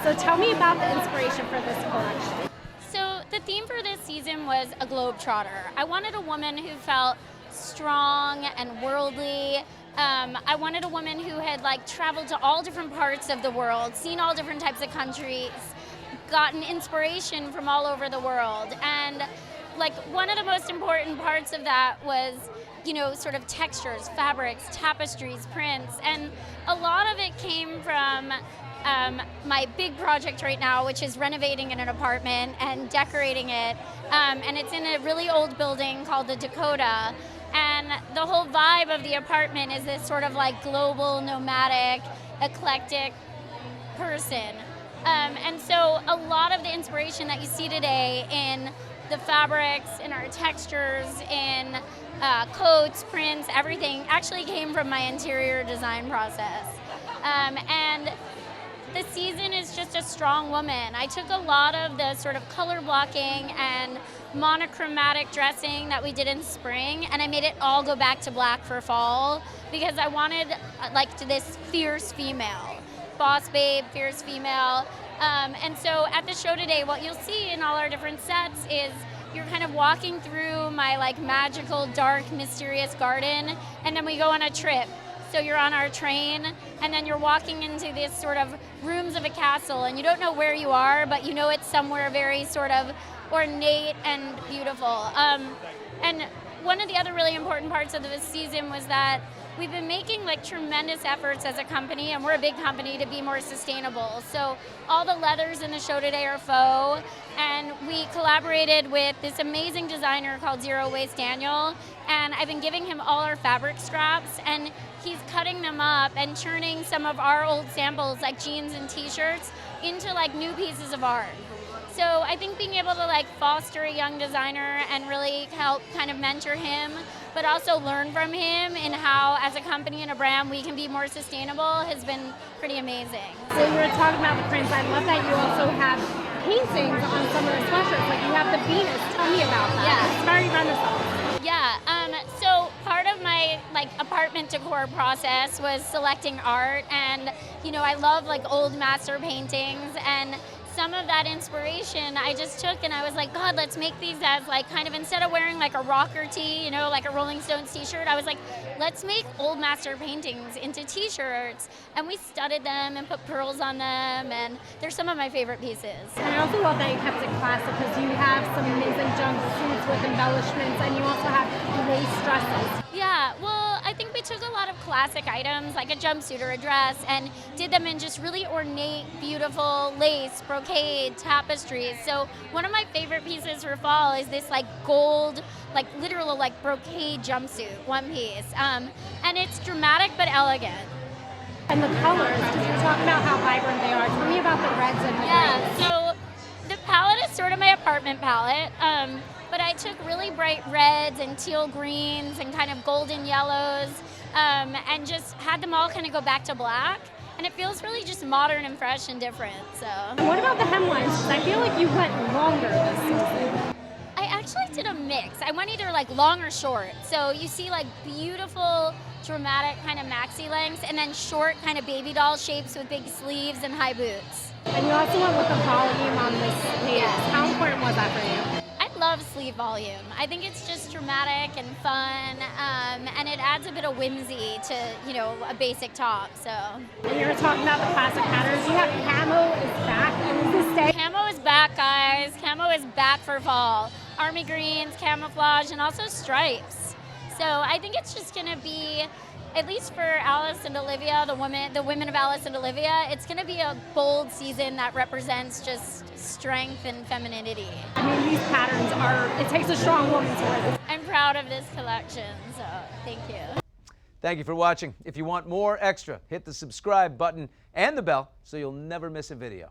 So tell me about the inspiration for this collection. So the theme for this season was a globetrotter. I wanted a woman who felt strong and worldly. I wanted a woman who had traveled to all different parts of the world, seen all different types of countries, gotten inspiration from all over the world. And one of the most important parts of that was, sort of textures, fabrics, tapestries, prints. And a lot of it came from my big project right now, which is renovating in an apartment and decorating it. And it's in a really old building called the Dakota. And the whole vibe of the apartment is this sort of global, nomadic, eclectic person. And so a lot of the inspiration that you see today in the fabrics, in our textures, in coats, prints, everything actually came from my interior design process. And the season is just a strong woman. I took a lot of the sort of color blocking and monochromatic dressing that we did in spring, and I made it all go back to black for fall because I wanted this fierce female, boss babe, fierce female. And so at the show today, what you'll see in all our different sets is you're kind of walking through my magical, dark, mysterious garden, and then we go on a trip. So you're on our train, and then you're walking into this sort of rooms of a castle, and you don't know where you are, but you know it's somewhere very sort of ornate and beautiful. And one of the other really important parts of this season was that we've been making tremendous efforts as a company, and we're a big company, to be more sustainable. So all the leathers in the show today are faux, and we collaborated with this amazing designer called Zero Waste Daniel, and I've been giving him all our fabric scraps, and he's cutting them up and turning some of our old samples, like jeans and t-shirts, into new pieces of art. So I think being able to foster a young designer and really help kind of mentor him, but also learn from him in how, as a company and a brand, we can be more sustainable has been pretty amazing. So you were talking about the prints. I love that you also have paintings on some of the sweatshirts. You have the Venus. Tell me about that. Yeah. It's very Renaissance. Yeah. So part of my apartment decor process was selecting art, and I love old master paintings, and some of that inspiration I just took and I was like, God, let's make these as kind of, instead of wearing a rocker tee, like a Rolling Stones t-shirt, I was like, let's make old master paintings into t-shirts. And we studded them and put pearls on them, and they're some of my favorite pieces. And I also love that you kept it classic because you have some amazing jumpsuits with embellishments, and you also have lace dresses. Yeah, well, I think we took a lot of classic items like a jumpsuit or a dress and did them in just really ornate, beautiful lace, brocade, tapestries. So one of my favorite pieces for fall is this gold, literal brocade jumpsuit, one piece. And it's dramatic but elegant. And the colors, because you were talking about how vibrant they are. Tell me about the reds and the greens. Yeah, so the palette is sort of my apartment palette. But I took really bright reds and teal greens and kind of golden yellows, and just had them all kind of go back to black. And it feels really just modern and fresh and different. So. And what about the hemlines? Because I feel like you went longer this season. I actually did a mix. I went either long or short. So you see beautiful, dramatic kind of maxi lengths, and then short kind of baby doll shapes with big sleeves and high boots. And you also went with the volume on this sleeve. Yes. How important was that for you? I love sleeve volume. I think it's just dramatic and fun, and it adds a bit of whimsy to, a basic top, so. And you were talking about the classic patterns. You have camo is back, and is this day? Camo is back, guys. Camo is back for fall. Army greens, camouflage, and also stripes. So I think it's just gonna be, at least for Alice and Olivia, the women of Alice and Olivia, it's gonna be a bold season that represents just strength and femininity. I mean, these patterns it takes a strong woman to wear this. I'm proud of this collection, so thank you. Thank you for watching. If you want more extra, hit the subscribe button and the bell so you'll never miss a video.